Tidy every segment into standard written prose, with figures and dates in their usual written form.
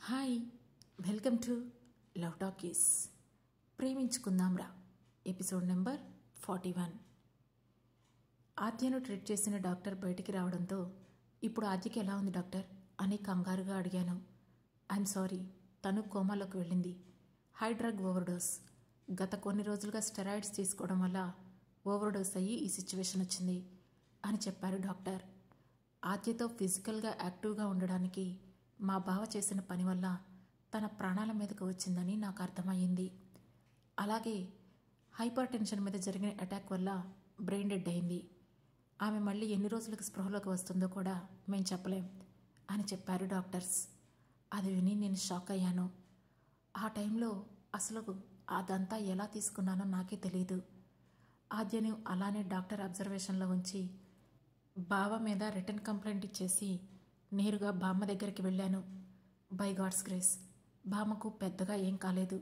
Hi, welcome to love talkies. ప్రేమించుకుందాంరా episode number 41. ఆద్యను treat చేసిన డాక్టర్ బయటికి రావడంతో ఇప్పుడు ఆద్యకి ఎలా ఉంది డాక్టర్ అని కంగారుగా అడిగాను. ఐఎమ్ సారీ, తను కోమాలోకి వెళ్ళింది. High drug overdose. గత కొన్ని రోజులుగా స్టెరాయిడ్స్ తీసుకోవడం వల్ల ఓవర్డోస్ అయ్యి ఈ సిచ్యువేషన్ వచ్చింది అని చెప్పారు డాక్టర్. ఆద్యతో ఫిజికల్గా యాక్టివ్గా ఉండడానికి మా బావ చేసిన పని వల్ల తన ప్రాణాల మీదకు వచ్చిందని నాకు అర్థమయ్యింది. అలాగే హైపర్ టెన్షన్ మీద జరిగిన అటాక్ వల్ల బ్రెయిన్ డెడ్ అయింది. ఆమె మళ్ళీ ఎన్ని రోజులకు స్పృహలోకి వస్తుందో కూడా మేము చెప్పలేం అని చెప్పారు డాక్టర్స్. అది విని నేను షాక్ అయ్యాను. ఆ టైంలో అసలు అదంతా ఎలా తీసుకున్నానో నాకే తెలియదు. ఆద్యను అలానే డాక్టర్ అబ్జర్వేషన్లో ఉంచి బావ మీద రిటర్న్ కంప్లైంట్ ఇచ్చేసి నేరుగా బామ్మ దగ్గరికి వెళ్ళాను. బై గాడ్స్ గ్రేస్ బామ్మకు పెద్దగా ఏం కాలేదు.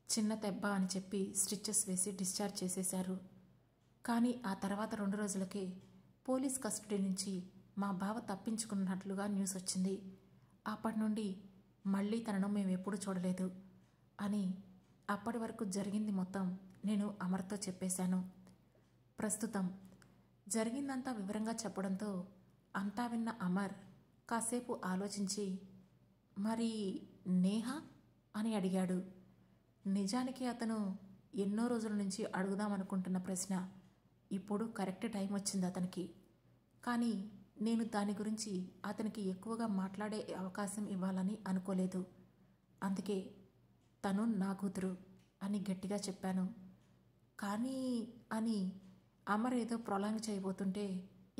చిన్న దెబ్బ అని చెప్పి స్టిచెస్ వేసి డిశ్చార్జ్ చేసేశారు. కానీ ఆ తర్వాత 2 రోజులకే పోలీస్ కస్టడీ నుంచి మా బావ తప్పించుకున్నట్లుగా న్యూస్ వచ్చింది. అప్పటి నుండి మళ్ళీ తనను మేము ఎప్పుడూ చూడలేదు అని అప్పటి వరకు జరిగింది మొత్తం నేను అమర్తో చెప్పేశాను. ప్రస్తుతం జరిగిందంతా వివరంగా చెప్పడంతో అంతా విన్న అమర్ కాసేపు ఆలోచించి, మరి నేహ అని అడిగాడు. నిజానికి అతను ఎన్నో రోజుల నుంచి అడుగుదామనుకుంటున్న ప్రశ్న. ఇప్పుడు కరెక్ట్ టైం వచ్చింది అతనికి. కానీ నేను దాని గురించి అతనికి ఎక్కువగా మాట్లాడే అవకాశం ఇవ్వాలని అనుకోలేదు. అందుకే తను నా కూతురు అని గట్టిగా చెప్పాను. కానీ అని అమర్ ఏదో ప్రొలాంగ్ చేయబోతుంటే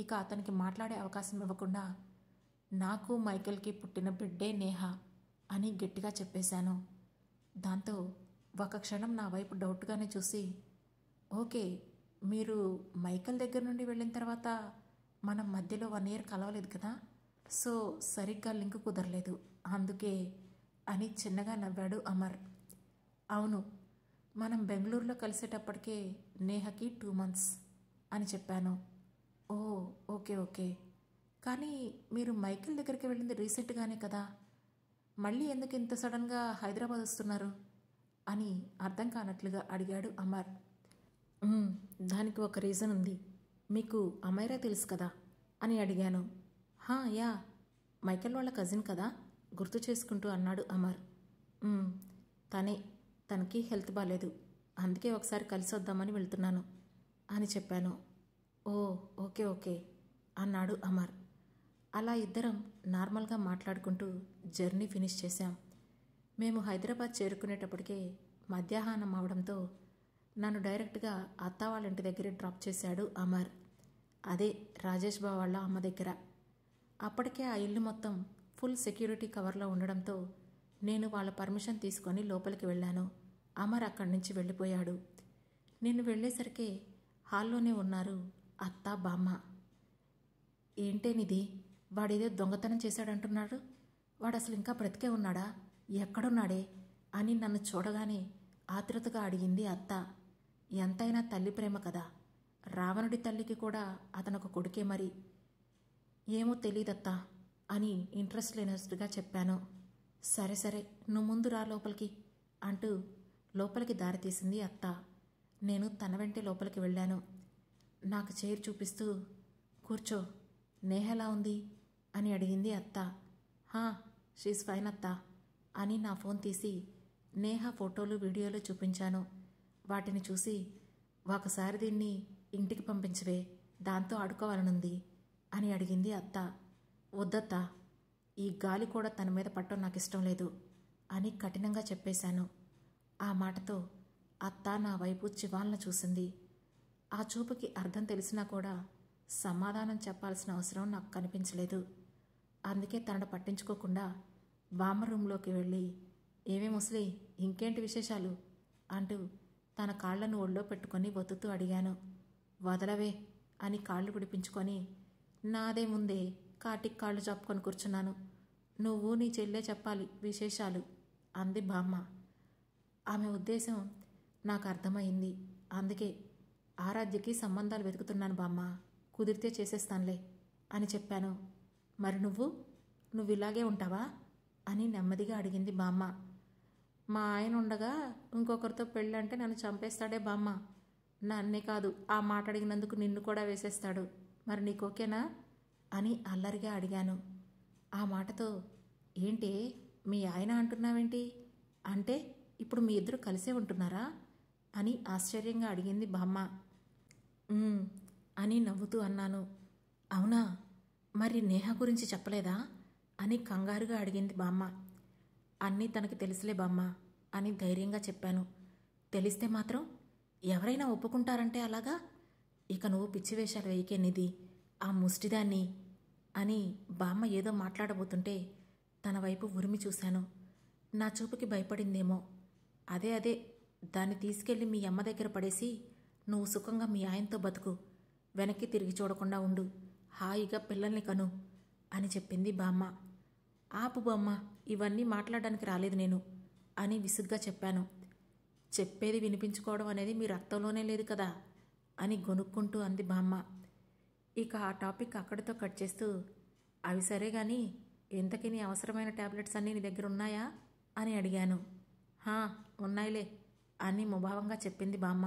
ఇక అతనికి మాట్లాడే అవకాశం ఇవ్వకుండా నాకు మైకేల్కి పుట్టిన బిడ్డే నేహ అని గట్టిగా చెప్పేశాను. దాంతో ఒక క్షణం నా వైపు డౌట్గానే చూసి, ఓకే, మీరు మైకేల్ దగ్గర నుండి వెళ్ళిన తర్వాత మనం మధ్యలో 1 year కలవలేదు కదా, సో సరిగ్గా లింక్ కుదరలేదు అందుకే అని చిన్నగా నవ్వాడు అమర్. అవును, మనం బెంగళూరులో కలిసేటప్పటికే నేహకి 2 months అని చెప్పాను. ఓ ఓకే ఓకే, కానీ మీరు మైకేల్ దగ్గరికి వెళ్ళింది రీసెంట్గానే కదా, మళ్ళీ ఎందుకు ఇంత సడన్గా హైదరాబాద్ వస్తున్నారు అని అర్థం కానట్లుగా అడిగాడు అమర్. దానికి ఒక రీజన్ ఉంది. మీకు అమైరా తెలుసు కదా అని అడిగాను. యా, మైకేల్ వాళ్ళ కజిన్ కదా గుర్తు చేసుకుంటూ అన్నాడు అమర్. తనకి హెల్త్ బాగాలేదు, అందుకే ఒకసారి కలిసి వద్దామని వెళ్తున్నాను అని చెప్పాను. ఓ ఓకే ఓకే అన్నాడు అమర్. అలా ఇద్దరం నార్మల్గా మాట్లాడుకుంటూ జర్నీ ఫినిష్ చేశాం. మేము హైదరాబాద్ చేరుకునేటప్పటికే మధ్యాహ్నం అవడంతో నన్ను డైరెక్ట్గా అత్త వాళ్ళ ఇంటి దగ్గరే డ్రాప్ చేశాడు అమర్. అదే రాజేష్ బావ వాళ్ళ అమ్మ దగ్గర. అప్పటికే ఆ ఇల్లు మొత్తం ఫుల్ సెక్యూరిటీ కవర్లో ఉండడంతో నేను వాళ్ళ పర్మిషన్ తీసుకొని లోపలికి వెళ్ళాను. అమర్ అక్కడి నుంచి వెళ్ళిపోయాడు. నేను వెళ్ళేసరికి హాల్లోనే ఉన్నారు అత్త బామ్మ. ఏంటేనిది, వాడేదో దొంగతనం చేశాడంటున్నాడు, వాడు అసలు ఇంకా బ్రతికే ఉన్నాడా, ఎక్కడున్నాడే అని నన్ను చూడగానే ఆతృతగా అడిగింది అత్త. ఎంతైనా తల్లి ప్రేమ కదా, రావణుడి తల్లికి కూడా అతనొక కొడుకే మరి. ఏమో తెలీదత్తా అని ఇంట్రెస్ట్ లేనట్టుగా చెప్పాను. సరే సరే, నువ్వు ముందు రా లోపలికి అంటూ లోపలికి దారి తీసింది అత్త. నేను తన వెంటే లోపలికి వెళ్ళాను. నాకు చైర్ చూపిస్తూ, కూర్చో, నేహ ఎలా ఉంది అని అడిగింది అత్త. షీస్ ఫైన్ అత్త అని నా ఫోన్ తీసి నేహ ఫోటోలు వీడియోలు చూపించాను. వాటిని చూసి, ఒకసారి దీన్ని ఇంటికి పంపించవే, దాంతో ఆడుకోవాలనుంది అని అడిగింది అత్త. వద్దత్తా, ఈ గాలి కూడా తన మీద పట్టడం నాకు ఇష్టం లేదు అని కఠినంగా చెప్పేశాను. ఆ మాటతో అత్త నా వైపు చివాలన చూసింది. ఆ చూపుకి అర్థం తెలిసినా కూడా సమాధానం చెప్పాల్సిన అవసరం నాకు కనిపించలేదు. అందుకే తనను పట్టించుకోకుండా బామ్మ రూంలోకి వెళ్ళి, ఏవే ముసలి, ఇంకేంటి విశేషాలు అంటూ తన కాళ్లను ఒళ్ళో పెట్టుకొని ఒత్తుతూ అడిగాను. వదలవే అని కాళ్ళు విడిపించుకొని, నాదే ముందే కాటికి కాళ్ళు చాపుకొని కూర్చున్నాను, నువ్వు నీ చెల్లె చెప్పాలి విశేషాలు అంది బామ్మ. ఆమె ఉద్దేశం నాకు అర్థమైంది. అందుకే ఆరాధ్యకి సంబంధాలు వెతుకుతున్నాను బామ్మ, కుదిరితే చేసేస్తానులే అని చెప్పాను. మరి నువ్వు ఇలాగే ఉంటావా అని నెమ్మదిగా అడిగింది బామ్మ. మా ఆయన ఉండగా ఇంకొకరితో పెళ్ళంటే నన్ను చంపేస్తాడే బామ్మ. నన్నే కాదు, ఆ మాట అడిగినందుకు నిన్ను కూడా వేసేస్తాడు. మరి నీకోకేనా అని అల్లరిగా అడిగాను. ఆ మాటతో ఏంటి మీ ఆయన అంటున్నావేంటి? అంటే ఇప్పుడు మీ ఇద్దరు కలిసే ఉంటున్నారా అని ఆశ్చర్యంగా అడిగింది బామ్మ. అని నవ్వుతూ అన్నాను. అవునా, మరి నేహ గురించి చెప్పలేదా అని కంగారుగా అడిగింది బామ్మ. అన్నీ తనకి తెలుసులే బామ్మ అని ధైర్యంగా చెప్పాను. తెలిస్తే మాత్రం ఎవరైనా ఒప్పుకుంటారంటే అలాగా? ఇక నువ్వు పిచ్చివేషాలు వేయకే నిధి, ఆ ముష్టిదాన్ని అని బామ్మ ఏదో మాట్లాడబోతుంటే తన వైపు ఉరిమి చూశాను. నా చూపుకి భయపడిందేమో. అదే దాన్ని తీసుకెళ్ళి మీ అమ్మ దగ్గర పడేసి నువ్వు సుఖంగా మీ ఆయనతో బతుకు, వెనక్కి తిరిగి చూడకుండా ఉండు, హాయిగా పిల్లల్ని కను అని చెప్పింది బామ్మ. ఆపు బామ్మ, ఇవన్నీ మాట్లాడడానికి రాలేదు నేను అని విసుగ్గా చెప్పాను. చెప్పేది వినిపించుకోవడం అనేది మీ రక్తంలోనే లేదు కదా అని గొనుక్కుంటూ అంది బామ్మ. ఇక ఆ టాపిక్ అక్కడితో కట్ చేస్తూ, అవి సరే కానీ ఇంతకీ నీ అవసరమైన ట్యాబ్లెట్స్ అన్నీ నీ దగ్గర ఉన్నాయా అని అడిగాను. ఉన్నాయిలే అని ముభావంగా చెప్పింది బామ్మ.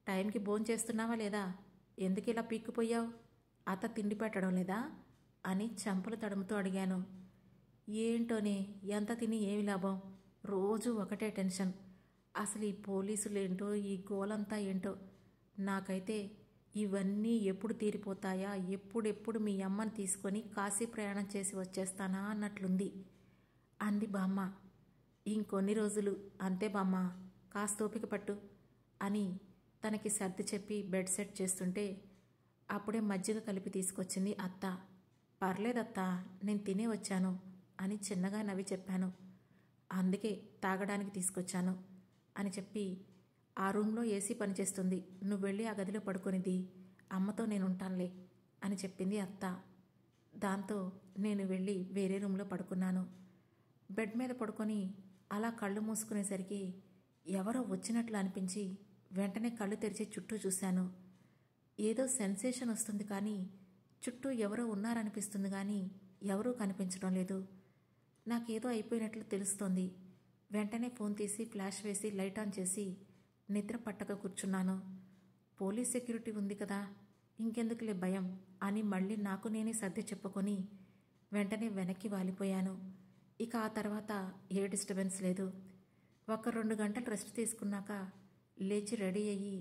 టైంకి భోంచేస్తున్నావా లేదా? ఎందుకు ఇలా పీక్కుపోయావు? అత్త తిండి పెట్టడం లేదా అని చెంపలు తడుముతూ అడిగాను. ఏంటోనే, ఎంత తిని ఏమి లాభం, రోజు ఒకటే టెన్షన్. అసలు ఈ పోలీసులేంటో, ఈ గోలంతా ఏంటో. నాకైతే ఇవన్నీ ఎప్పుడు తీరిపోతాయా, ఎప్పుడెప్పుడు మీ అమ్మని తీసుకొని కాశీ ప్రయాణం చేసి వచ్చేస్తానా అన్నట్లుంది అంది బామ్మ. ఇంకొన్ని రోజులు అంతే బామ్మ, కాస్త ఓపిక పట్టు అని తనకి సర్ది చెప్పి బెడ్ సెట్ చేస్తుంటే అప్పుడే మజ్జిగ కలిపి తీసుకొచ్చింది అత్త. పర్లేదత్తా, నేను తినే వచ్చాను అని చిన్నగా నవ్వి చెప్పాను. అందుకే తాగడానికి తీసుకొచ్చాను అని చెప్పి, ఆ రూమ్లో ఏసీ పనిచేస్తుంది, నువ్వు వెళ్ళి ఆ గదిలో పడుకొనిది, అమ్మతో నేను ఉంటానులే అని చెప్పింది అత్త. దాంతో నేను వెళ్ళి వేరే రూమ్లో పడుకున్నాను. బెడ్ మీద పడుకొని అలా కళ్ళు మూసుకునేసరికి ఎవరో వచ్చినట్లు అనిపించి వెంటనే కళ్ళు తెరిచి చుట్టూ చూశాను. ఏదో సెన్సేషన్ వస్తుంది కానీ చుట్టూ ఎవరో ఉన్నారనిపిస్తుంది కానీ ఎవరూ కనిపించడం లేదు. నాకేదో అయిపోయినట్లు తెలుస్తోంది. వెంటనే ఫోన్ తీసి ఫ్లాష్ వేసి లైట్ ఆన్ చేసి నిద్ర పట్టక కూర్చున్నాను. పోలీస్ సెక్యూరిటీ ఉంది కదా, ఇంకెందుకులే భయం అని మళ్ళీ నాకు నేనే సర్ది చెప్పుకొని వెంటనే వెనక్కి వాలిపోయాను. ఇక ఆ తర్వాత ఏ డిస్టర్బెన్స్ లేదు. 1-2 గంటలు రెస్ట్ తీసుకున్నాక లేచి రెడీ అయ్యి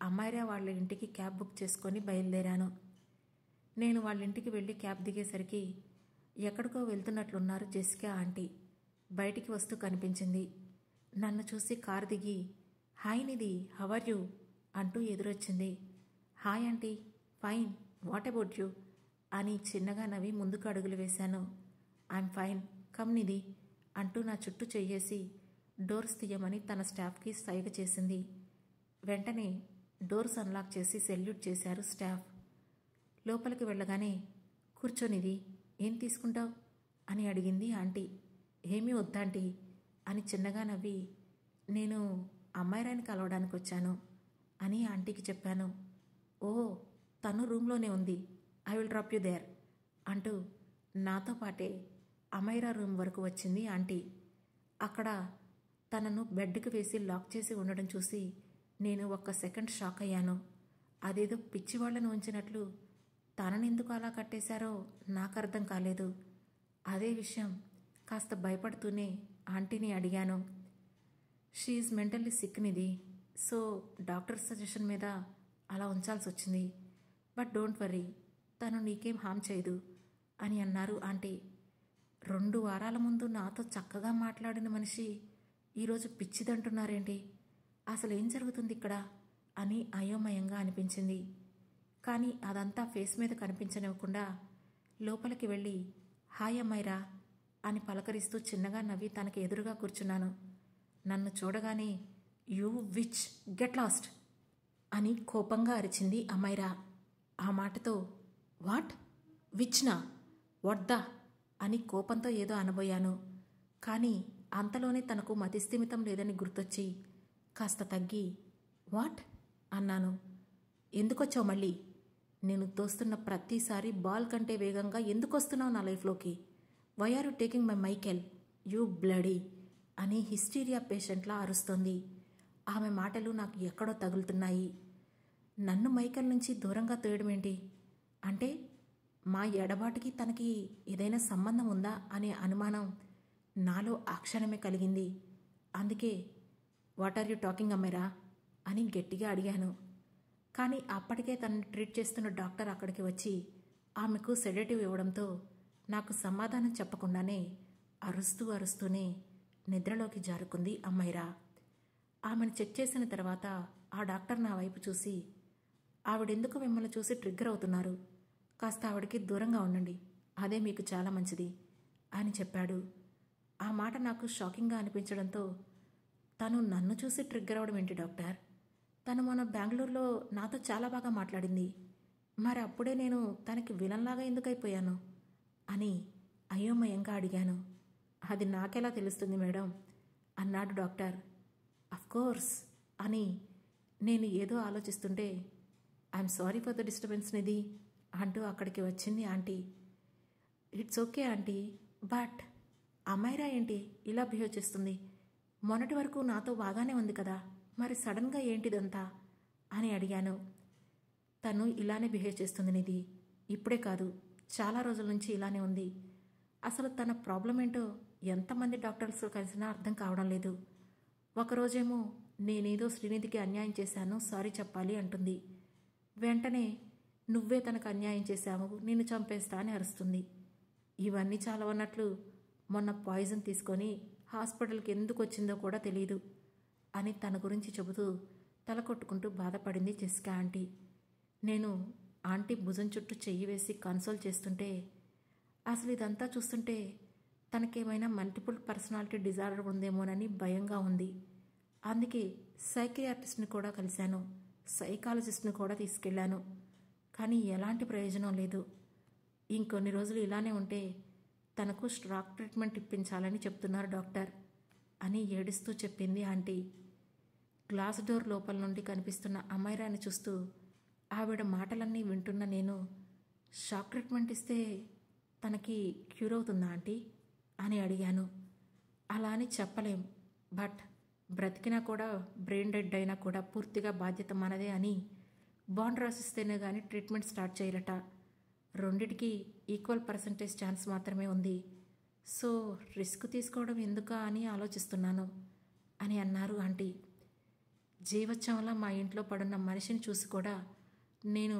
అమ్మాయిరా వాళ్ళ ఇంటికి క్యాబ్ బుక్ చేసుకొని బయలుదేరాను. నేను వాళ్ళ ఇంటికి వెళ్ళి క్యాబ్ దిగేసరికి ఎక్కడికో వెళ్తున్నట్లున్నారు జెసికా ఆంటీ. బయటికి వస్తూ కనిపించింది. నన్ను చూసి కారు దిగి, hi Nidhi, how are you అంటూ ఎదురొచ్చింది. Hi aunty, fine, what about you అని చిన్నగా నవ్వి ముందుకు అడుగులు వేశాను. ఐఎమ్ ఫైన్, కమ్ నిధి అంటూ నా చుట్టూ చెయ్యేసి డోర్స్ తీయమని తన స్టాఫ్కి సైగ చేసింది. వెంటనే డోర్స్ అన్లాక్ చేసి సెల్యూట్ చేశారు స్టాఫ్. లోపలికి వెళ్ళగానే కూర్చొనిది, ఏం తీసుకుంటావు అని అడిగింది ఆంటీ. ఏమీ వద్దాంటీ అని చిన్నగా నవ్వి, నేను అమ్మాయిరాని కలవడానికి వచ్చాను అని ఆంటీకి చెప్పాను. ఓ, తను రూమ్లోనే ఉంది, I will drop you there అంటూ నాతో పాటే అమైరా రూమ్ వరకు వచ్చింది ఆంటీ. అక్కడ తనను బెడ్కి వేసి లాక్ చేసి ఉండడం చూసి నేను ఒక్క సెకండ్ షాక్ అయ్యాను. అదేదో పిచ్చివాళ్లను ఉంచినట్లు తననెందుకు అలా కట్టేశారో నాకు అర్థం కాలేదు. అదే విషయం కాస్త భయపడుతూనే ఆంటీని అడిగాను. She mentally sick Nidhi, so doctor suggestion మీద అలా ఉంచాల్సి వచ్చింది. బట్ డోంట్ వరీ, తను నీకేం హామ్ చేయదు అని అన్నారు ఆంటీ. 2 వారాల ముందు నాతో చక్కగా మాట్లాడిన మనిషి ఈరోజు పిచ్చిదంటున్నారేంటి? అసలు ఏం జరుగుతుంది ఇక్కడ అని అయోమయంగా అనిపించింది. కానీ అదంతా ఫేస్ మీద కనిపించనివ్వకుండా లోపలికి వెళ్ళి హాయ్ అమ్మైరా అని పలకరిస్తూ చిన్నగా నవ్వి తనకి ఎదురుగా కూర్చున్నాను. నన్ను చూడగానే యూ విచ్, గెట్ లాస్ట్ అని కోపంగా అరిచింది అమ్మైరా. ఆ మాటతో వాట్, విచ్నా, వాట్ ద అని కోపంతో ఏదో అనబోయాను. కానీ అంతలోనే తనకు మతిస్థిమితం లేదని గుర్తొచ్చి కాస్త తగ్గి వాట్ అన్నాను. ఎందుకొచ్చావు మళ్ళీ? నేను తోస్తున్న ప్రతిసారి బాల్ కంటే వేగంగా ఎందుకొస్తున్నావు నా లైఫ్లోకి? Why are you taking my Michael, you bloody అని హిస్టీరియా పేషెంట్లా అరుస్తోంది. ఆమె మాటలు నాకు ఎక్కడో తగులుతున్నాయి. నన్ను మైకెల్ నుంచి దూరంగా తోయడమేంటి? అంటే మా ఎడబాటుకి తనకి ఏదైనా సంబంధం ఉందా అనే అనుమానం నాలో ఆ క్షణమే కలిగింది. అందుకే వాట్ ఆర్ యూ టాకింగ్ అమ్మైరా అని గట్టిగా అడిగాను. కానీ అప్పటికే తనని ట్రీట్ చేస్తున్న డాక్టర్ అక్కడికి వచ్చి ఆమెకు సెడేటివ్ ఇవ్వడంతో నాకు సమాధానం చెప్పకుండానే అరుస్తూనే నిద్రలోకి జారుకుంది అమ్మైరా. ఆమెను చెక్ చేసిన తర్వాత ఆ డాక్టర్ నా వైపు చూసి, ఆవిడెందుకు మిమ్మల్ని చూసి ట్రిగ్గర్ అవుతున్నారు, కాస్త ఆవిడకి దూరంగా ఉండండి, అదే మీకు చాలా మంచిది అని చెప్పాడు. ఆ మాట నాకు షాకింగ్గా అనిపించడంతో, తను నన్ను చూసి ట్రిగ్గర్ అవ్వడం ఏంటి డాక్టర్? తను మన బెంగళూరులో నాతో చాలా బాగా మాట్లాడింది, మరి అప్పుడే నేను తనకి విలన్లాగా ఎందుకు అయిపోయాను అని అయోమయంగా అడిగాను. అది నాకెలా తెలుస్తుంది మేడం అన్నాడు డాక్టర్. అఫ్కోర్స్ అని నేను ఏదో ఆలోచిస్తుంటే, I'm sorry for the disturbance Nidhi అంటూ అక్కడికి వచ్చింది aunty. It's okay aunty, but Amaira ఏంటి ఇలా బిహేవ్ చేస్తుంది? మొన్నటి వరకు నాతో బాగానే ఉంది కదా, మరి సడన్గా ఏంటిదంతా అని అడిగాను. తను ఇలానే బిహేవ్ చేస్తుంది నిధి, ఇప్పుడే కాదు చాలా రోజుల నుంచి ఇలానే ఉంది. అసలు తన ప్రాబ్లం ఏంటో ఎంతమంది డాక్టర్స్ కలిసినా అర్థం కావడం లేదు. ఒకరోజేమో నేనేదో శ్రీనిధికి అన్యాయం చేశాను, సారీ చెప్పాలి అంటుంది. వెంటనే నువ్వే తనకు అన్యాయం చేశావు, నిన్ను చంపేస్తా అని అరుస్తుంది. ఇవన్నీ చాలవన్నట్లు మొన్న పాయిజన్ తీసుకొని హాస్పిటల్కి ఎందుకు వచ్చిందో కూడా తెలియదు అని తన గురించి చెబుతూ తల కొట్టుకుంటూ బాధపడింది జెసికా ఆంటీ. నేను ఆంటీ భుజం చుట్టూ చెయ్యి వేసి కన్సోల్ చేస్తుంటే, అసలు ఇదంతా చూస్తుంటే తనకేమైనా మల్టిపుల్ పర్సనాలిటీ డిజార్డర్ ఉందేమోనని భయంగా ఉంది. అందుకే సైకియాట్రిస్ట్ని కూడా కలిశాను, సైకాలజిస్ట్ని కూడా తీసుకెళ్లాను. కానీ ఎలాంటి ప్రయోజనం లేదు. ఇంకొన్ని రోజులు ఇలానే ఉంటే తనకు స్ట్రాక్ ట్రీట్మెంట్ ఇప్పించాలని చెప్తున్నారు డాక్టర్ అని ఏడుస్తూ చెప్పింది ఆంటీ. గ్లాస్ డోర్ లోపల నుండి కనిపిస్తున్న అమ్మైరాని చూస్తూ ఆవిడ మాటలన్నీ వింటున్న నేను, షాక్ ట్రీట్మెంట్ ఇస్తే తనకి క్యూర్ అవుతుందా ఆంటీ అని అడిగాను. అలా అని చెప్పలేం, బట్ బ్రతికినా కూడా బ్రెయిన్ డెడ్ అయినా కూడా పూర్తిగా బాధ్యత మనదే అని బాండ్ రాసిస్తేనే కానీ ట్రీట్మెంట్ స్టార్ట్ చేయరట. రెండిటికి ఈక్వల్ పర్సంటేజ్ ఛాన్స్ మాత్రమే ఉంది. సో రిస్క్ తీసుకోవడం ఎందుకా అని ఆలోచిస్తున్నాను అని అన్నారు ఆంటీ. జీవోత్సవంలా మా ఇంట్లో పడున్న మనిషిని చూసి కూడా నేను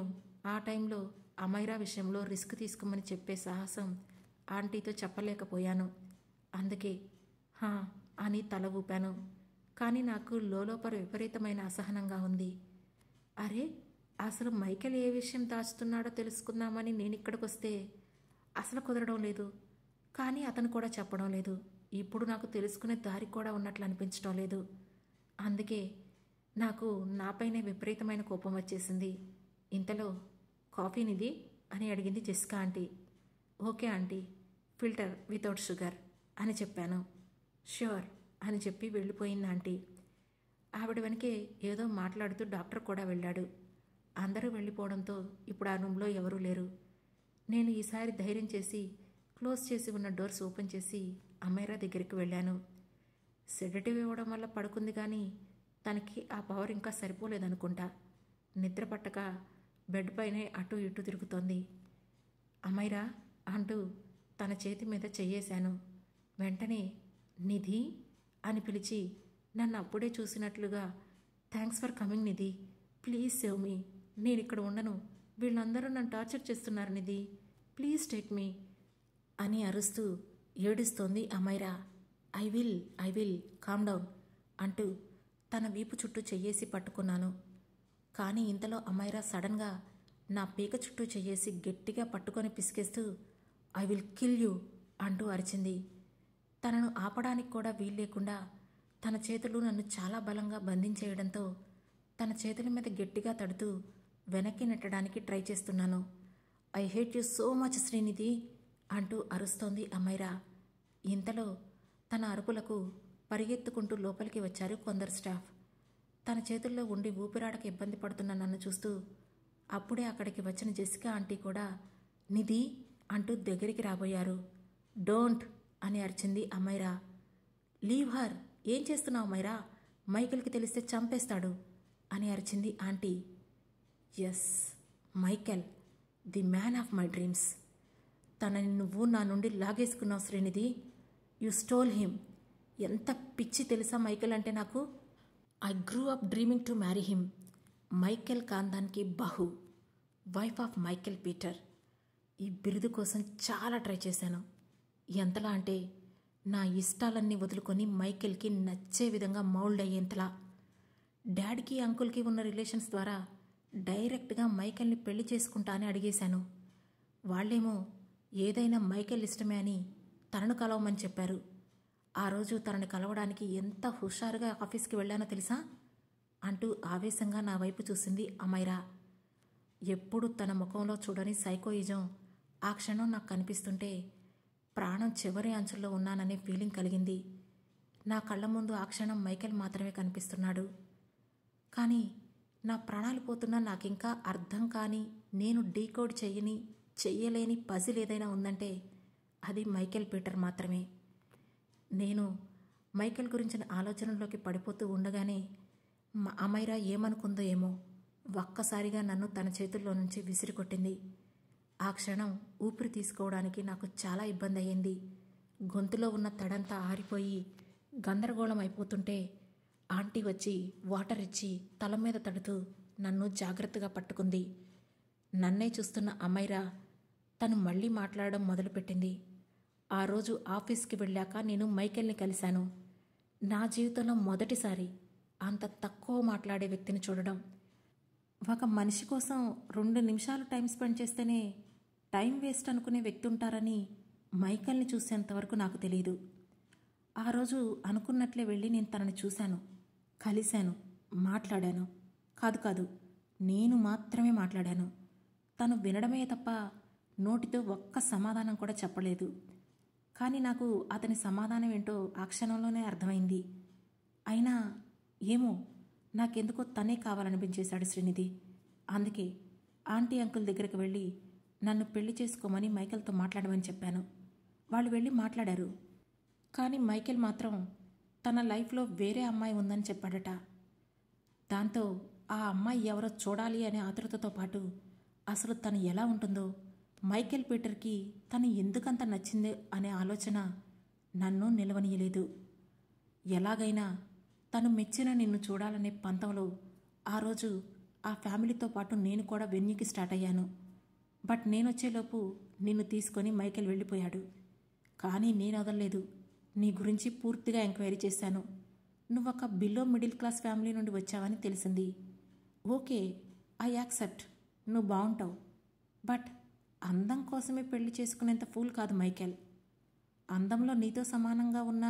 ఆ టైంలో అమైరా విషయంలో రిస్క్ తీసుకోమని చెప్పే సాహసం ఆంటీతో చెప్పలేకపోయాను. అందుకే హా అని తల ఊపాను. కానీ నాకు లోపల విపరీతమైన అసహనంగా ఉంది. అరే, అసలు మైకేల్ ఏ విషయం దాచుతున్నాడో తెలుసుకుందామని నేను ఇక్కడికి వస్తే అసలు కుదరడం లేదు. కానీ అతను కూడా చెప్పడం లేదు. ఇప్పుడు నాకు తెలుసుకునే దారి కూడా ఉన్నట్లు అనిపించడం లేదు. అందుకే నాకు నాపైనే విపరీతమైన కోపం వచ్చేసింది. ఇంతలో కాఫీనిది అని అడిగింది Jessica aunty. Okay aunty, filter without sugar అని చెప్పాను. ష్యూర్ అని చెప్పి వెళ్ళిపోయింది ఆంటీ. ఆవిడ వెనకే ఏదో మాట్లాడుతూ డాక్టర్ కూడా వెళ్ళాడు. అందరూ వెళ్ళిపోవడంతో ఇప్పుడు ఆ రూమ్లో ఎవరూ లేరు. నేను ఈసారి ధైర్యం చేసి క్లోజ్ చేసి ఉన్న డోర్స్ ఓపెన్ చేసి అమైరా దగ్గరికి వెళ్ళాను. సెడేటివ్ ఇవ్వడం వల్ల పడుకుంది, కానీ తనకి ఆ పవర్ ఇంకా సరిపోలేదనుకుంటా. నిద్ర పట్టక బెడ్ పైనే అటు ఇటు తిరుగుతోంది. అమైరా అంటూ తన చేతి మీద చెయ్యేశాను. వెంటనే నిధి అని పిలిచి నన్ను అప్పుడే చూసినట్లుగా, thanks for coming Nidhi, please save me, నేను ఇక్కడ ఉండను, వీళ్ళందరూ నన్ను టార్చర్ చేస్తున్నారు నిధి, ప్లీజ్ టేక్ మీ అని అరుస్తూ ఏడుస్తోంది Amaira. I will calm down అంటూ తన వీపు చుట్టూ చెయ్యేసి పట్టుకున్నాను. కానీ ఇంతలో అమైరా సడన్గా నా పీక చుట్టూ చెయ్యేసి గట్టిగా పట్టుకొని పిసికేస్తూ ఐ విల్ కిల్ యూ అంటూ అరిచింది. తనను ఆపడానికి కూడా వీల్లేకుండా తన చేతులు నన్ను చాలా బలంగా బంధించేయడంతో తన చేతుల మీద గట్టిగా తడుతూ వెనక్కి నెట్టడానికి ట్రై చేస్తున్నాను. I hate you so much Srinidhi అంటూ అరుస్తోంది అమైరా. ఇంతలో తన అరుపులకు పరిగెత్తుకుంటూ లోపలికి వచ్చారు కొందరు స్టాఫ్. తన చేతుల్లో ఉండి ఊపిరాడక ఇబ్బంది పడుతున్న నన్ను చూస్తూ అప్పుడే అక్కడికి వచ్చిన జెసికా ఆంటీ కూడా నిధి అంటూ దగ్గరికి రాబోయారు. డోంట్ అని అరిచింది అమైరా. లీవ్ హర్, ఏం చేస్తున్నావు మైరా, మైకేల్కి తెలిస్తే చంపేస్తాడు అని అరిచింది aunty. Yes, Michael, the man of my dreams. తనని నువ్వు నా నుండి లాగేసుకున్నావు శ్రీనిధి. You stole him. ఎంత పిచ్చి తెలుసా మైకేల్ అంటే నాకు. I grew up dreaming to marry him. Michael ఖాందాన్కి బహు, వైఫ్ ఆఫ్ మైకేల్ పీటర్. ఈ బిరుదు కోసం చాలా ట్రై చేశాను. ఎంతలా అంటే నా ఇష్టాలన్నీ వదులుకొని మైకేల్కి నచ్చే విధంగా మౌల్డ్ అయ్యేంతలా. డాడీకి అంకుల్కి ఉన్న రిలేషన్స్ ద్వారా డైరెక్ట్గా మైకేల్ని పెళ్లి చేసుకుంటా అని అడిగేశాను. వాళ్ళేమో ఏదైనా మైకేల్ ఇష్టమే అని తనను కలవమని చెప్పారు. ఆ రోజు తనని కలవడానికి ఎంత హుషారుగా ఆఫీస్కి వెళ్ళానో తెలుసా అంటూ ఆవేశంగా నా వైపు చూసింది అమైరా. ఎప్పుడు తన ముఖంలో చూడని సైకోయిజం ఆ క్షణం నాకు కనిపిస్తుంటే ప్రాణం చివరి అంచుల్లో ఉన్నాననే ఫీలింగ్ కలిగింది. నా కళ్ళ ముందు ఆ క్షణం మైకేల్ మాత్రమే కనిపిస్తున్నాడు. కానీ నా ప్రాణాలు పోతున్నా నాకింకా అర్థం కాని, నేను డీకోడ్ చెయ్యలేని పజిల్ ఏదైనా ఉందంటే అది మైకేల్ పీటర్ మాత్రమే. నేను మైకేల్ గురించిన ఆలోచనలోకి పడిపోతూ ఉండగానే అమైరా ఏమనుకుందో ఏమో ఒక్కసారిగా నన్ను తన చేతుల్లో నుంచి విసిరికొట్టింది. ఆ క్షణం ఊపిరి తీసుకోవడానికి నాకు చాలా ఇబ్బంది అయ్యింది. గొంతులో ఉన్న తడంతా ఆరిపోయి గందరగోళం అయిపోతుంటే ఆంటీ వచ్చి వాటర్ ఇచ్చి తల మీద తడుతూ నన్ను జాగ్రత్తగా పట్టుకుంది. నన్నే చూస్తున్న అమైరా తను మళ్ళీ మాట్లాడడం మొదలుపెట్టింది. ఆ రోజు ఆఫీస్కి వెళ్ళాక నేను మైకేల్ని కలిశాను. నా జీవితంలో మొదటిసారి అంత తక్కువ మాట్లాడే వ్యక్తిని చూడడం. ఒక మనిషి కోసం 2 నిమిషాలు టైం స్పెండ్ చేస్తేనే టైం వేస్ట్ అనుకునే వ్యక్తి ఉంటారని మైకేల్ని చూసేంతవరకు నాకు తెలియదు. ఆ రోజు అనుకున్నట్లే వెళ్ళి నేను తనని చూశాను, కలిశాను, మాట్లాడాను. కాదు, నేను మాత్రమే మాట్లాడాను. తను వినడమే తప్ప నోటితో ఒక్క సమాధానం కూడా చెప్పలేదు. కానీ నాకు అతని సమాధానం ఏంటో ఆ క్షణంలోనే అర్థమైంది. అయినా ఏమో నాకెందుకో తనే కావాలనిపించేశాడు శ్రీనిధి. అందుకే ఆంటీ అంకుల్ దగ్గరికి వెళ్ళి నన్ను పెళ్లి చేసుకోమని మైకేల్తో మాట్లాడమని చెప్పాను. వాళ్ళు వెళ్ళి మాట్లాడారు. కానీ మైకేల్ మాత్రం తన లైఫ్లో వేరే అమ్మాయి ఉందని చెప్పాడట. దాంతో ఆ అమ్మాయి ఎవరో చూడాలి అనే ఆతృతతో పాటు అసలు తను ఎలా ఉంటుందో, మైకేల్ పీటర్కి తను ఎందుకంత నచ్చింది అనే ఆలోచన నన్ను నిలవనీయలేదు. ఎలాగైనా తను మెచ్చిన నిన్ను చూడాలనే పంతంలో ఆ రోజు ఆ ఫ్యామిలీతో పాటు నేను కూడా వెన్యూకి స్టార్ట్ అయ్యాను. బట్ నేనొచ్చేలోపు నిన్ను తీసుకొని మైకేల్ వెళ్ళిపోయాడు. కానీ నేను వదలలేదు. నీ గురించి పూర్తిగా ఎంక్వైరీ చేశాను. నువ్వొక బిలో మిడిల్ క్లాస్ ఫ్యామిలీ నుండి వచ్చావని తెలిసింది. ఓకే, ఐ యాక్సెప్ట్, నువ్వు బాగుంటావు. బట్ అందం కోసమే పెళ్లి చేసుకునేంత ఫూల్ కాదు మైకేల్. అందంలో నీతో సమానంగా ఉన్న,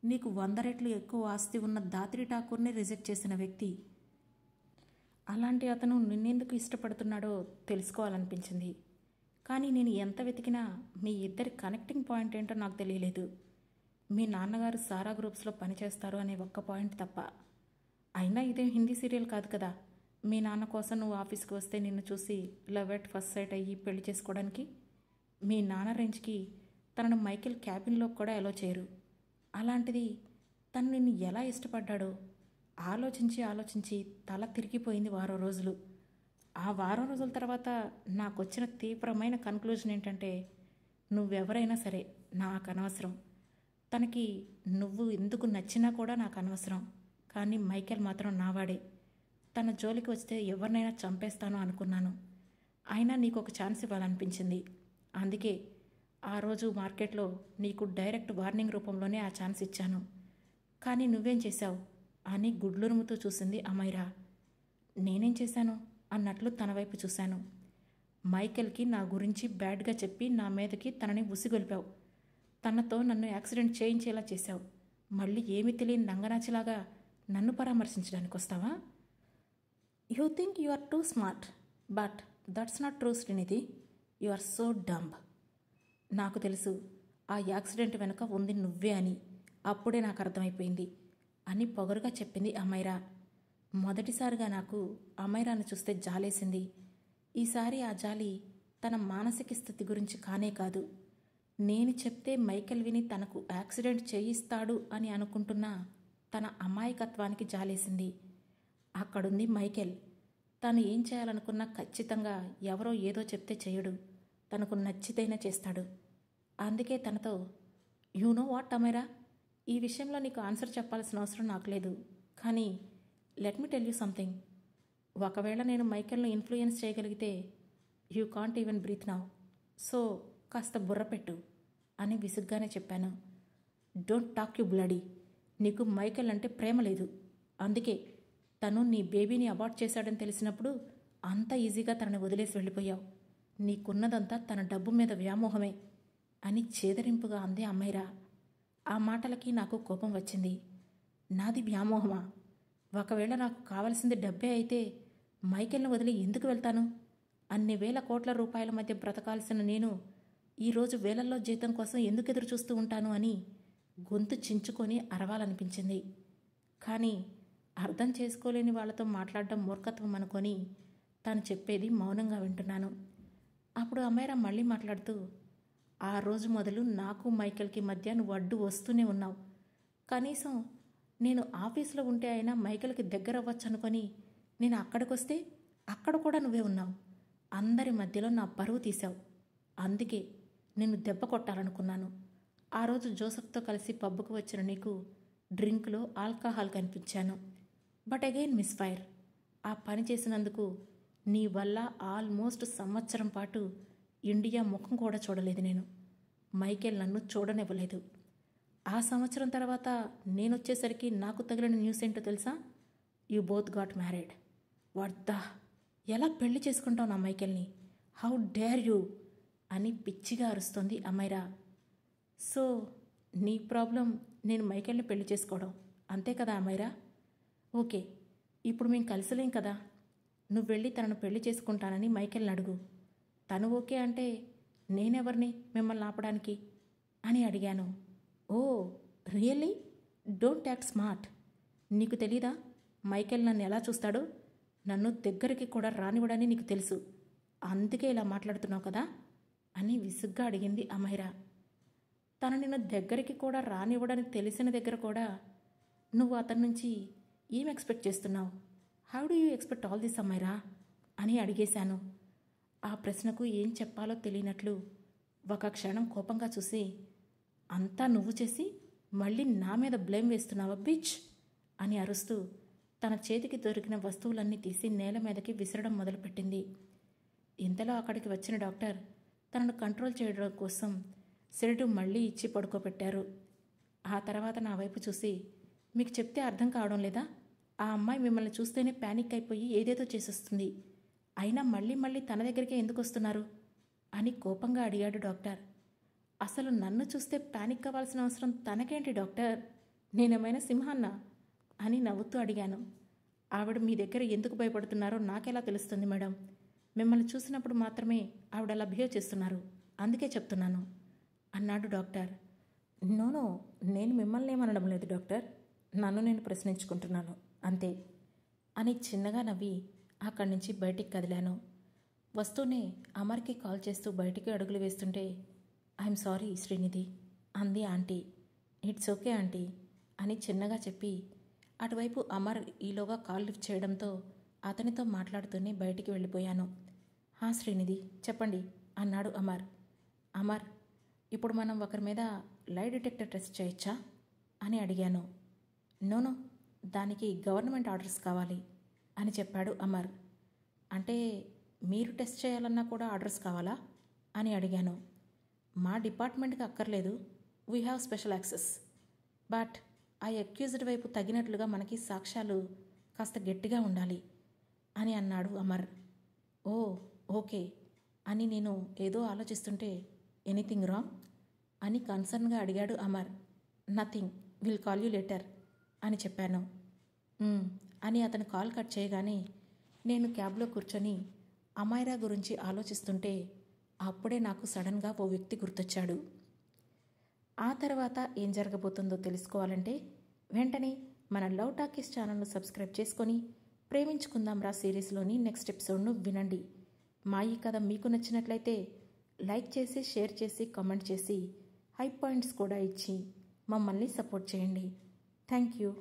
నీకు 100 రెట్లు ఎక్కువ ఆస్తి ఉన్న దాత్రి ఠాకూర్ని రిజెక్ట్ చేసిన వ్యక్తి. అలాంటి అతను నిన్నెందుకు ఇష్టపడుతున్నాడో తెలుసుకోవాలనిపించింది. కానీ నేను ఎంత వెతికినా మీ ఇద్దరి కనెక్టింగ్ పాయింట్ ఏంటో నాకు తెలియలేదు. మీ నాన్నగారు సారా గ్రూప్స్లో పనిచేస్తారు అనే ఒక్క పాయింట్ తప్ప. అయినా ఇదేం హిందీ సీరియల్ కాదు కదా, మీ నాన్న కోసం నువ్వు ఆఫీస్కి వస్తే నిన్ను చూసి లవ్ ఎట్ ఫస్ట్ సైట్ అయ్యి పెళ్లి చేసుకోవడానికి. మీ నాన్న రేంజ్కి తనను మైకేల్ క్యాబిన్లో కూడా ఎలో చేయరు. అలాంటిది తను నిన్ను ఎలా ఇష్టపడ్డాడో ఆలోచించి తల తిరిగిపోయింది 1 రోజులు. ఆ 1 రోజుల తర్వాత నాకు వచ్చిన తీవ్రమైన కన్క్లూజన్ ఏంటంటే, నువ్వెవరైనా సరే నాకు అనవసరం. తనకి నువ్వు ఎందుకు నచ్చినా కూడా నాకు అనవసరం. కానీ మైకేల్ మాత్రం నావాడే. తన జోలికి వస్తే ఎవరినైనా చంపేస్తాను అనుకున్నాను. అయినా నీకు ఒక ఛాన్స్ ఇవ్వాలనిపించింది. అందుకే ఆ రోజు మార్కెట్లో నీకు డైరెక్ట్ వార్నింగ్ రూపంలోనే ఆ ఛాన్స్ ఇచ్చాను. కానీ నువ్వేం చేశావు అని గుడ్లురుముతూ చూసింది అమైరా. నేనేం చేశాను అన్నట్లు తన వైపు చూశాను. మైకేల్కి నా గురించి బ్యాడ్గా చెప్పి నా మీదకి తనని ఉసిగొలిపావు. తనతో నన్ను యాక్సిడెంట్ చేయించేలా చేశావు. మళ్ళీ ఏమీ తెలియని నంగనాచిలాగా నన్ను పరామర్శించడానికి వస్తావా? You think you are too smart, but that's not true Srinidhi. You are so dumb. నాకు తెలుసు ఆ యాక్సిడెంట్ వెనుక ఉంది నువ్వే అని. అప్పుడే నాకు అర్థమైపోయింది అని పొగరుగా చెప్పింది అమైరా. మొదటిసారిగా నాకు అమైరాను చూస్తే జాలేసింది. ఈసారి ఆ జాలి తన మానసిక స్థితి గురించి కానే కాదు, నేను చెప్తే మైకేల్ విని తనకు యాక్సిడెంట్ చేయిస్తాడు అని అనుకుంటున్న తన అమాయకత్వానికి జాలేసింది. అక్కడుంది మైకేల్. తను ఏం చేయాలనుకున్నా ఖచ్చితంగా ఎవరో ఏదో చెప్తే చేయడు, తనకు నచ్చితేనే చేస్తాడు. అందుకే తనతో, యూ నో వాట్ అమైరా, ఈ విషయంలో నీకు ఆన్సర్ చెప్పాల్సిన అవసరం నాకు లేదు, కానీ let me tell you something. ఒకవేళ నేను మైకేల్ను ఇన్ఫ్లుయెన్స్ చేయగలిగితే you can't even breathe now, so కాస్త బుర్ర పెట్టు అని విసుగ్గానే చెప్పాను. Don't talk you bloody. నీకు మైకేల్ అంటే ప్రేమ లేదు, అందుకే తను నీ బేబీని అబార్ట్ చేశాడని తెలిసినప్పుడు అంత ఈజీగా తనని వదిలేసి వెళ్ళిపోయావు. నీకున్నదంతా తన డబ్బు మీద వ్యామోహమే అని చేదరింపుగా అంది అమ్మైరా. ఆ మాటలకి నాకు కోపం వచ్చింది. నాది వ్యామోహమా? ఒకవేళ నాకు కావలసింది డబ్బే అయితే మైకేల్ని వదిలి ఎందుకు వెళ్తాను? అన్ని వేల కోట్ల రూపాయల మధ్య బ్రతకాల్సిన నేను ఈరోజు వేలల్లో జీతం కోసం ఎందుకు ఎదురు చూస్తూ ఉంటాను అని గొంతు చించుకొని అరవాలనిపించింది. కానీ అర్థం చేసుకోలేని వాళ్ళతో మాట్లాడడం మూర్ఖత్వం అనుకొని తను చెప్పేది మౌనంగా వింటున్నాను. అప్పుడు అమైరా మళ్ళీ మాట్లాడుతూ, ఆ రోజు మొదలు నాకు మైకేల్కి మధ్య నువ్వు అడ్డు వస్తూనే ఉన్నావు. కనీసం నేను ఆఫీసులో ఉంటే అయినా మైకేల్కి దగ్గర అవ్వచ్చు అనుకొని నేను అక్కడికొస్తే అక్కడ కూడా నువ్వే ఉన్నావు. అందరి మధ్యలో నా పరువు తీశావు. అందుకే నిన్ను దెబ్బ కొట్టాలనుకున్నాను. ఆ రోజు జోసెఫ్తో కలిసి పబ్బుకు వచ్చిన నీకు డ్రింక్లో ఆల్కహాల్ కనిపించాను. But again miss fire. ఆ పని చేసినందుకు నీ వల్ల ఆల్మోస్ట్ సంవత్సరం పాటు ఇండియా ముఖం కూడా చూడలేదు నేను. మైకేల్ నన్ను చూడనివ్వలేదు. ఆ సంవత్సరం తర్వాత నేనొచ్చేసరికి నాకు తగిలిన న్యూస్ ఏంటో తెలుసా? You both got married. Varda, ఎలా పెళ్లి చేసుకుంటావు నా మైకేల్ని? హౌ డేర్ యూ అని పిచ్చిగా అరుస్తోంది అమైరా. సో నీ ప్రాబ్లం నేను మైకేల్ని పెళ్లి చేసుకోవడం, అంతే కదా అమైరా? ఓకే, ఇప్పుడు మేము కలిసిలేం కదా. నువ్వు వెళ్ళి తనను పెళ్లి చేసుకుంటానని మైకేల్ని అడుగు. తను ఓకే అంటే నేనెవరిని మిమ్మల్ని ఆపడానికి అని అడిగాను. ఓ రియల్లీ? Don't act smart. నీకు తెలీదా మైకేల్ నన్ను ఎలా చూస్తాడో? నన్ను దగ్గరికి కూడా రానివ్వడని నీకు తెలుసు, అందుకే ఇలా మాట్లాడుతున్నావు కదా అని విసుగ్గా అడిగింది అమైరా. తను నిన్ను దగ్గరికి కూడా రానివ్వడని తెలిసిన దగ్గర కూడా నువ్వు అతని నుంచి ఏం ఎక్స్పెక్ట్ చేస్తున్నావు? How do you expect all this Amaira అని అడిగేశాను. ఆ ప్రశ్నకు ఏం చెప్పాలో తెలియనట్లు ఒక క్షణం కోపంగా చూసి, అంతా నువ్వు చేసి మళ్ళీ నా మీద బ్లేమ్ వేస్తున్నావా బిచ్ అని అరుస్తూ తన చేతికి దొరికిన వస్తువులన్నీ తీసి నేల మీదకి విసరడం మొదలుపెట్టింది. ఇంతలో అక్కడికి వచ్చిన డాక్టర్ తనను కంట్రోల్ చేయడం కోసం సెడేటివ్ మళ్ళీ ఇచ్చి పడుకోబెట్టారు. ఆ తర్వాత నా వైపు చూసి, మీకు చెప్తే అర్థం కావడం లేదా? ఆ అమ్మాయి మిమ్మల్ని చూస్తేనే ప్యానిక్ అయిపోయి ఏదేదో చేసేస్తుంది, అయినా మళ్ళీ మళ్ళీ తన దగ్గరికే ఎందుకు వస్తున్నారు అని కోపంగా అడిగాడు డాక్టర్. అసలు నన్ను చూస్తే ప్యానిక్ అవ్వాల్సిన అవసరం తనకేంటి డాక్టర్? నేనేమైనా సింహాన్నా అని నవ్వుతూ అడిగాను. ఆవిడ మీ దగ్గర ఎందుకు భయపడుతున్నారో నాకెలా తెలుస్తుంది మేడం? మిమ్మల్ని చూసినప్పుడు మాత్రమే ఆవిడ అలా బిహేవ్ చేస్తున్నారు, అందుకే చెప్తున్నాను అన్నాడు డాక్టర్. నోనో, నేను మిమ్మల్ని ఏమనడం లేదు డాక్టర్, నన్ను నేను ప్రశ్నించుకుంటున్నాను అంతే అని చిన్నగా నవ్వి అక్కడి నుంచి బయటికి కదిలాను. వస్తూనే అమర్కి కాల్ చేస్తూ బయటికి అడుగులు వేస్తుంటే, ఐఎమ్ సారీ శ్రీనిధి అంది ఆంటీ. ఇట్స్ ఓకే ఆంటీ అని చిన్నగా చెప్పి అటువైపు అమర్ ఈలోగా కాల్ లిఫ్ట్ చేయడంతో అతనితో మాట్లాడుతూనే బయటికి వెళ్ళిపోయాను. హా శ్రీనిధి చెప్పండి అన్నాడు అమర్. అమర్, ఇప్పుడు మనం ఒకరి మీద లై డిటెక్టర్ టెస్ట్ చేయొచ్చా అని అడిగాను. నోనో, దానికి గవర్నమెంట్ ఆర్డర్స్ కావాలి అని చెప్పాడు అమర్. అంటే మీరు టెస్ట్ చేయాలన్నా కూడా ఆర్డర్స్ కావాలా అని అడిగాను. మా డిపార్ట్మెంట్కి అక్కర్లేదు, we have special access, but ఆ అక్యూజ్డ్ వైపు తగినట్లుగా మనకి సాక్ష్యాలు కాస్త గట్టిగా ఉండాలి అని అన్నాడు అమర్. ఓ ఓకే అని నేను ఏదో ఆలోచిస్తుంటే, ఎనీథింగ్ రాంగ్ అని కన్సర్న్గా అడిగాడు Amar. Nothing, will call you later అని చెప్పాను. అని అతను కాల్ కట్ చేయగానే నేను క్యాబ్లో కూర్చొని అమైరా గురించి ఆలోచిస్తుంటే అప్పుడే నాకు సడన్గా ఓ వ్యక్తి గుర్తొచ్చాడు. ఆ తర్వాత ఏం జరగబోతుందో తెలుసుకోవాలంటే వెంటనే మన లవ్ టాకీస్ ఛానల్ను సబ్స్క్రైబ్ చేసుకొని ప్రేమించుకుందాం రా సిరీస్లోని నెక్స్ట్ ఎపిసోడ్ను వినండి. మా ఈ కథ మీకు నచ్చినట్లయితే లైక్ చేసి, షేర్ చేసి, కామెంట్ చేసి, హై పాయింట్స్ కూడా ఇచ్చి మమ్మల్ని సపోర్ట్ చేయండి. Thank you.